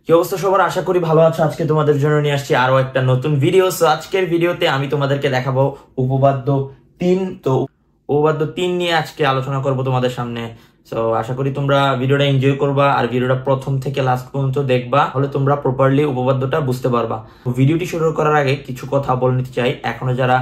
কি অবস্থা সবার, আশা করি ভালো আছো। আজকে তোমাদের জন্য নিয়ে আসছি আরো একটা নতুন ভিডিও। সো আজকের ভিডিওতে আমি তোমাদেরকে দেখাবো উপপাদ্য 3। তো উপপাদ্য 3 নিয়ে আজকে আলোচনা করব তোমাদের সামনে। সো আশা করি তোমরা ভিডিওটা এনজয় করবা আর ভিডিওটা প্রথম থেকে লাস্ট পর্যন্ত দেখবা, তাহলে তোমরা প্রপারলি উপপাদ্যটা বুঝতে পারবা। ভিডিওটি শুরু করার আগে কিছু কথা বলে নিতে চাই। এখনো যারা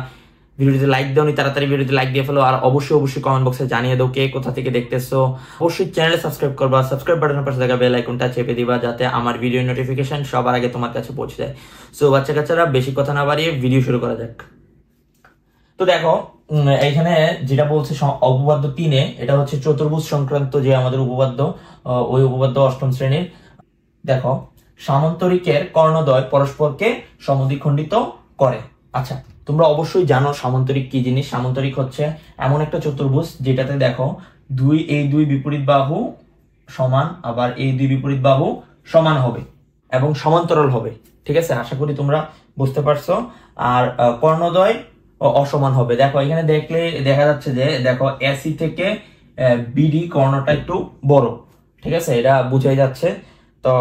ভিডিওতে লাইক দাওনি তাড়াতাড়ি ভিডিওতে লাইক দিয়ে ফেলো, আর অবশ্যই কমেন্ট বক্সে জানিয়ে দাও কে কোথা থেকে দেখতেছো। অবশ্যই চ্যানেলে সাবস্ক্রাইব করবা, সাবস্ক্রাইব বাটনের পাশে থাকা বেল আইকনটা চেপে দিবা যাতে আমার ভিডিও নোটিফিকেশন সবার আগে তোমার কাছে পৌঁছে যায়। সো বাচ্চা কাচ্চারা বেশি কথা না বাড়িয়ে ভিডিও শুরু করা যাক। তো দেখো এইখানে যেটা বলছে উপপাদ্য 3-এ, এটা হচ্ছে চতুর্ভুজ সংক্রান্ত যে আমাদের উপপাদ্য, ওই উপপাদ্য অষ্টম শ্রেণীর। দেখো, সামান্তরিকের কর্ণদ্বয় পরস্পরকে সমদ্বিখণ্ডিত করে। আচ্ছা, তোমরা অবশ্যই জানো সামান্তরিক কি জিনিস। সামান্তরিক হচ্ছে এমন একটা চতুর্ভুজ যেটাতে দেখো এই দুই বিপরীত বাহু সমান, আবার এই দুই বিপরীত বাহু সমান হবে এবং সমান্তরাল হবে। ঠিক আছে, আশা করি তোমরা বুঝতে পারছো। আর কর্ণদ্বয় অসমান হবে। দেখো এখানে দেখলে দেখা যাচ্ছে যে দেখো এসি থেকে বিডি কর্ণটা একটু বড়। ঠিক আছে, এটা বুঝাই যাচ্ছে। তো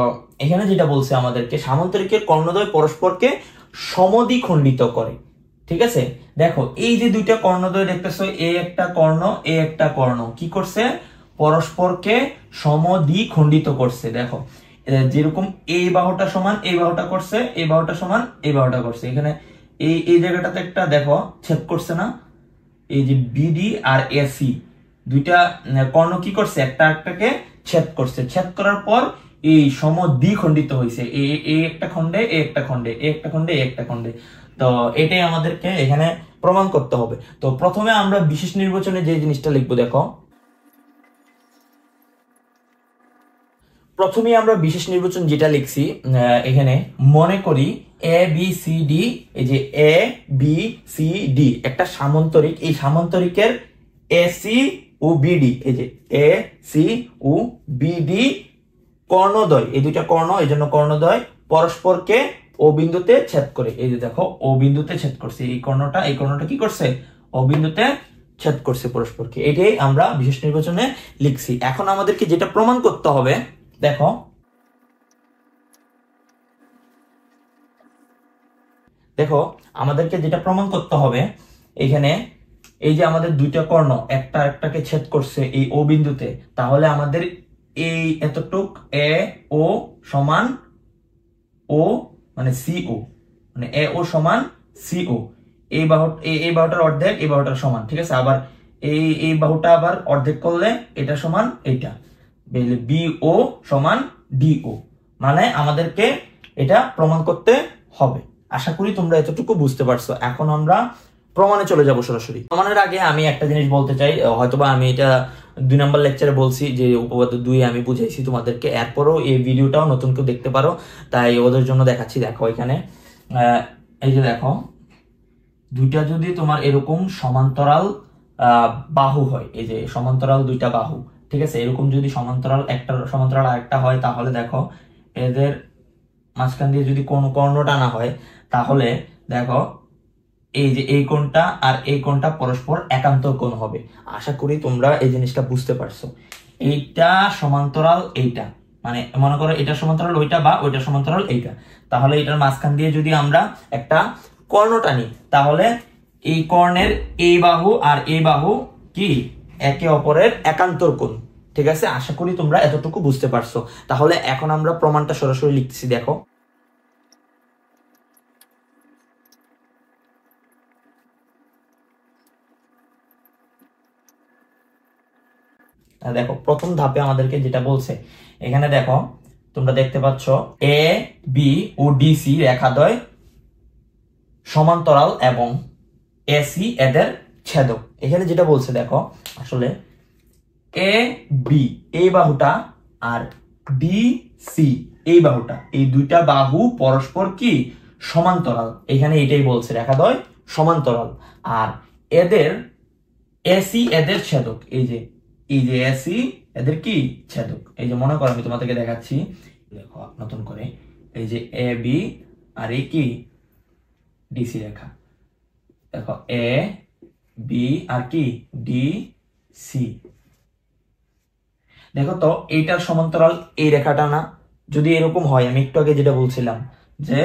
এখানে যেটা বলছে আমাদেরকে, সামান্তরিকের কর্ণদ্বয় পরস্পরকে সমদ্বিখণ্ডিত করে। ঠিক আছে, দেখো এই যে দুইটা কর্ণদ্বয় দেখতেছো, এ একটা কর্ণ, এ একটা কর্ণ, কি করছে? পরস্পরকে সমদ্বিখণ্ডিত করছে। দেখো যেরকম এই বাহুটা সমান এই বাহুটা করছে, এই বাহুটা সমান এই বাহুটা করছে। এখানে এই জায়গাটাতে একটা দেখো ছেদ করছে না? এই যে বিডি আর এসি দুইটা কর্ণ কি করছে? একটা একটাকে ছেদ করছে। ছেদ করার পর এই সমদ্বিখণ্ডিত হয়েছে। এই একটা খণ্ডে, এই একটা খণ্ডে, এই একটা খণ্ডে, এই একটা খণ্ডে। তো এটাই আমাদেরকে এখানে প্রমাণ করতে হবে। তো প্রথমে আমরা বিশেষ নির্বাচনে যে জিনিসটা লিখবো, দেখো প্রথমে আমরা বিশেষ নির্বাচন যেটা লিখছি, এখানে মনে করি এ বি সি ডি, এই যে এ বি সি ডি একটা সামান্তরিক। এই সামান্তরিকের এসি ও বিডি, এই যে এ সি ও বিডি কর্ণদ্বয়, এই দুইটা কর্ণ, এই জন্য কর্ণদ্বয় পরস্পরকে ও বিন্দুতে ছেদ করে। এই যে দেখো ও বিন্দুতে ছেদ করছে। এই কর্ণটা কি করছে? ও বিন্দুতে ছেদ করছে পরস্পরকে। এটাই আমরা বিশেষ নির্বাচনে লিখছি। এখন আমাদেরকে যেটা প্রমাণ করতে হবে, দেখো আমাদেরকে যেটা প্রমাণ করতে হবে, এখানে এই যে আমাদের দুইটা কর্ণ একটা একটাকে ছেদ করছে এই ও বিন্দুতে, তাহলে আমাদের এই এতটুক এ ও সমান ও, মানে সিও, মানে এ ও সমান সিও। এই বাহুটার অর্ধেক এই বাহুটার সমান। ঠিক আছে, আবার এই বাহুটা আবার অর্ধেক করলে এটা সমান এইটা, বিও সমান ডিও। মানে আমাদেরকে এটা প্রমাণ করতে হবে। আশা করি তোমরা এতটুকু বুঝতে পারছো। এখন আমরা প্রমাণে চলে যাব সরাসরি। প্রমাণের আগে আমি একটা জিনিস বলতে চাই, হয়তোবা আমি এটা 2 নম্বর লেকচারে বলছি যে উপপাদ্য 2 আমি বুঝাইছি তোমাদেরকে, এরপরও এই ভিডিওটাও নতুন কেউ দেখতে পারো, তাই ওদের জন্য দেখাচ্ছি। দেখো এখানে এই যে দেখো দুইটা যদি তোমার এরকম সমান্তরাল বাহু হয়, এই যে সমান্তরাল দুইটা বাহু, ঠিক আছে, এরকম যদি সমান্তরাল একটা সমান্তরাল আরেকটা হয়, তাহলে দেখো এদের মাঝখান দিয়ে যদি কোনো কর্ণ টানা হয়, তাহলে দেখো এই যে এই কোণটা আর এই কোণটা পরস্পর একান্তর কোণ হবে। আশা করি তোমরা এই জিনিসটা বুঝতে পারছো। এইটা সমান্তরাল এইটা, মানে মনে করো এটা সমান্তরাল ওইটা বা ওইটা সমান্তরাল এইটা, তাহলে এটার মাঝখান দিয়ে যদি আমরা একটা কর্ণ টানি, তাহলে এই কর্ণের এই বাহু আর এই বাহু কি একে অপরের একান্তর কোণ। ঠিক আছে, আশা করি তোমরা এতটুকু বুঝতে পারছো। তাহলে এখন আমরা প্রমাণটা সরাসরি লিখতেছি। দেখো দেখো প্রথম ধাপে আমাদেরকে যেটা বলছে, এখানে দেখো তোমরা দেখতে পাচ্ছ এ বি ও ডিসি রেখাদ্বয় সমান্তরাল এবং এসি এদের ছেদক। এখানে যেটা বলছে দেখো, আসলে এ বি এই বাহুটা আর ডি সি এই বাহুটা, এই দুইটা বাহু পরস্পর কি সমান্তরাল। এখানে এটাই বলছে রেখাদ্বয় সমান্তরাল। আর এদের এসি এদের ছেদক, এই যে এসি এদের কি ছেদক। এই যে মনে করো আমি তোমাদেরকে দেখাচ্ছি, দেখো নতুন করে, এই যে এ বি আর এই কি ডিসি রেখা, দেখো এ বি আর কি ডি সি। দেখো তো এইটার সমান্তরাল এই রেখাটা না, যদি এরকম হয়, আমি একটু আগে যেটা বলছিলাম যে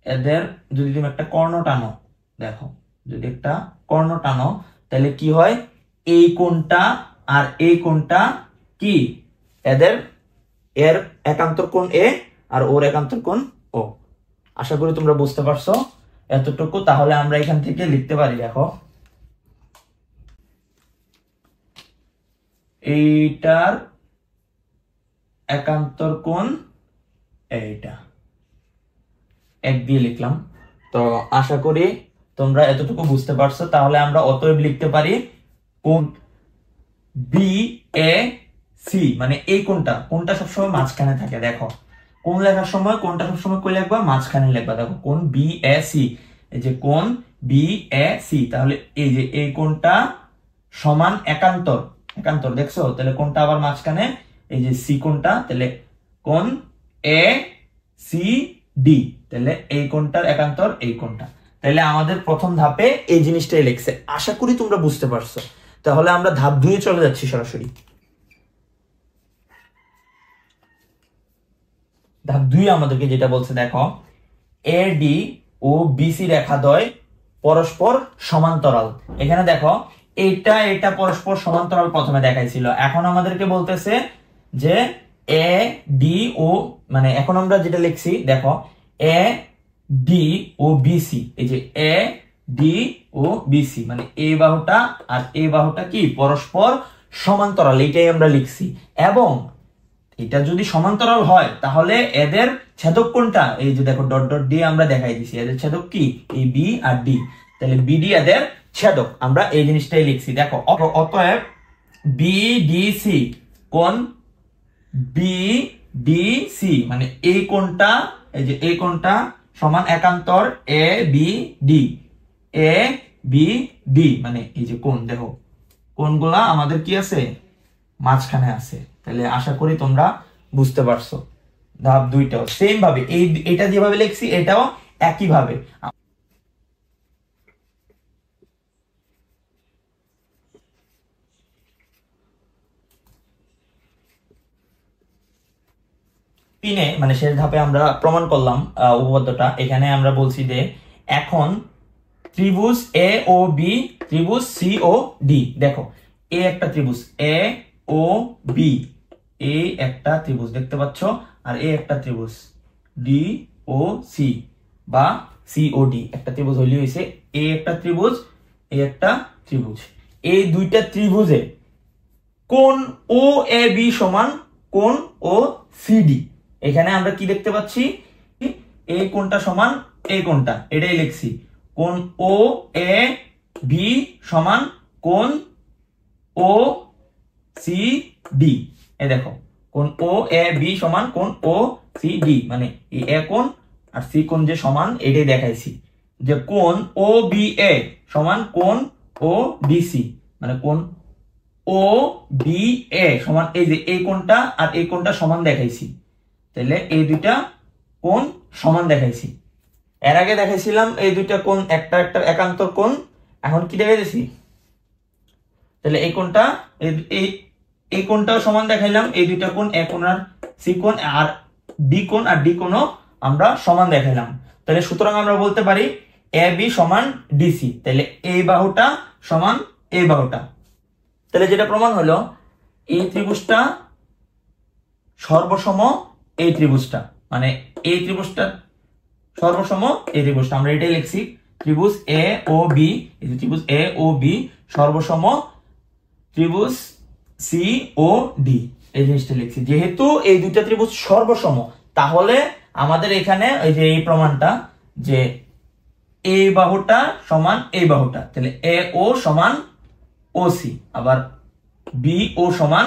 এদের যদি তুমি একটা কর্ণ টানো, দেখো যদি একটা কর্ণ টানো তাহলে কি হয়, এই কোণটা আর এই কোণটা কি, এদের এর একান্তর কোণ এ আর ওর একান্তর কোণ ও। আশা করি তোমরা বুঝতে পারছো এতটুকু। তাহলে আমরা এখান থেকে লিখতে পারি, দেখো এইটার একান্তর কোণ এইটা, এক দিয়ে লিখলাম। তো আশা করি তোমরা এতটুকু বুঝতে পারছো। তাহলে আমরা অতএব লিখতে পারি কোণ বি এ সি, মানে এই কোণটা সবসময় মাঝখানে থাকে। দেখো কোণ লেখার সময় কোণটা সবসময় কই লিখবা, মাঝখানে লিখবা। দেখো কোণ বি এ সি, এই যে কোণ বি এ সি, তাহলে এই যে এই কোণটা সমান একান্তর, একান্তর দেখছো, তাহলে কোণটা আবার মাঝখানে, এই যে সি কোণটা, তাহলে কোণ এ সি ডি, তাহলে এই কোণটার একান্তর এই কোণটা। তাহলে আমাদের প্রথম ধাপে এই জিনিসটাই লিখছে। আশা করি তোমরা বুঝতে পারছো। তাহলে আমরা ধাপ 2 চলে যাচ্ছি সরাসরি। ধাপ 2 আমাদেরকে যেটা বলছে, দেখো এডি ও বিসি রেখাদ্বয় পরস্পর সমান্তরাল। এখানে দেখো এটা পরস্পর সমান্তরাল প্রথমে দেখাইছিল, এখন আমাদেরকে বলতেছে যে এ ডি ও, মানে এখন আমরা যেটা লিখছি দেখো এ ডি ও বিসি, এই যে এ ডি ও বিসি মানে এই বাহুটা আর এই বাহুটা কি পরস্পর সমান্তরাল, এটাই আমরা লিখছি। এবং এটা যদি সমান্তরাল হয় তাহলে এদের ছেদক কোনটা, এই যে দেখো ডট ডট দিয়ে আমরা দেখাই দিছি, এদের ছেদক কি এই বি আর ডি, তাহলে বিডি এদের ছেদক, আমরা এই জিনিসটাই লিখছি। দেখো অতএব বিডিসি কোণ বিডিসি মানে এই কোণটা, এই যে এই কোণটা সমান একান্তর A B D, A B D মানে এই যে কোণ, দেখো কোণগুলা আমাদের কি আছে মাঝখানে আছে। তাহলে আশা করি তোমরা বুঝতে পারছো। ধাপ 2টাও সেম ভাবে, এটা যেভাবে লিখছি এটাও একই ভাবে। তিনে মানে শেষ ধাপে আমরা প্রমাণ করলাম উপপাদ্যটা। এখানে আমরা বলছি যে এখন ত্রিভুজ এ ও বি, ত্রিভুজ সি ও ডি, দেখো এ একটা ত্রিভুজ এ ও বি, এই একটা ত্রিভুজ দেখতে পাচ্ছ, আর এই একটা ত্রিভুজ ডি ও সি বা সি ও ডি, একটা ত্রিভুজ হইলে হইছে এই একটা ত্রিভুজ, এই একটা ত্রিভুজ। এই দুইটা ত্রিভুজে কোণ ও এ বি সমান কোণ ও সি ডি। এখানে আমরা কি দেখতে পাচ্ছি, এই কোণটা সমান এই কোণটা, এটাই লিখছি। কোণ ও এ বি সমান কোণ ও সি ডি, এই দেখো কোণ ও এ বি সমান কোণ ও সি ডি, মানে এই এ কোণ আর সি কোণ যে সমান এটাই দেখাইছি। যে কোণ ও বি এ সমান কোণ ও ডিসি, মানে কোণ ও বি এ সমান এই যে এই কোণটা আর এই কোণটা সমান দেখাইছি, তাহলে এই দুইটা কোণ সমান দেখাইছি। এর আগে দেখাইছিলাম এই দুইটা কোণ একটা একটা একান্তর কোণ, এখন কি দেখাইছি, তাহলে এই কোণটা এই কোণটাও সমান দেখাইলাম, এই দুইটা কোণ এ কোণ আর সি কোণ আর বি কোণ আর ডি কোণও আমরা সমান দেখাইলাম। তাহলে সুতরাং আমরা বলতে পারি এ বি সমান ডিসি, তাহলে এই বাহুটা সমান এই বাহুটা। তাহলে যেটা প্রমাণ হলো এই ত্রিভুজটা সর্বসম এই ত্রিভুজটা, মানে এই ত্রিভুজটা সর্বসম এই ত্রিভুজটা, আমরা এটাই লিখছি ত্রিভুজ এ ও বি, এই যে ত্রিভুজ এ ও বি সর্বসম ত্রিভুজ সি ও ডি, এই জিনিসটা লিখছি। যেহেতু এই দুইটা ত্রিভুজ সর্বসম, তাহলে আমাদের এখানে ওই যে এই প্রমাণটা যে এই বাহুটা সমান এই বাহুটা, তাহলে এ ও সমান ও সি, আবার বি ও সমান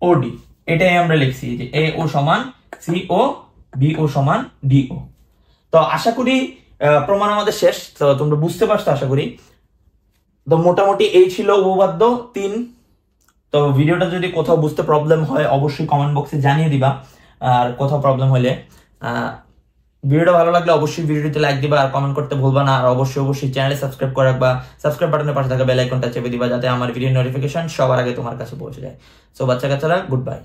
ও ডি, এটাই আমরা লিখছি যে এ ও সমান সি ও, বি ও সমান ডি ও। তো আশা করি প্রমাণ আমাদের শেষ, তো তোমরা বুঝতে পারছো আশা করি। তো মোটামুটি এই ছিল উপপাদ্য 3। তো ভিডিওটা যদি কোথাও বুঝতে প্রবলেম হয় অবশ্যই কমেন্ট বক্সে জানিয়ে দিবা, আর কোথাও প্রবলেম হলে ভিডিওটা ভালো লাগলে অবশ্যই ভিডিওতে লাইক দিবা আর কমেন্ট করতে ভুলবা না। আর অবশ্যই চ্যানেলে সাবস্ক্রাইব করে রাখবা, সাবস্ক্রাইব বাটনের পাশে থাকা বেল আইকনটা চেপে দিবা যাতে আমার ভিডিও নোটিফিকেশন সবার আগে তোমার কাছে পৌঁছে যায়। সো বাচ্চা কাচ্চারা গুড বাই।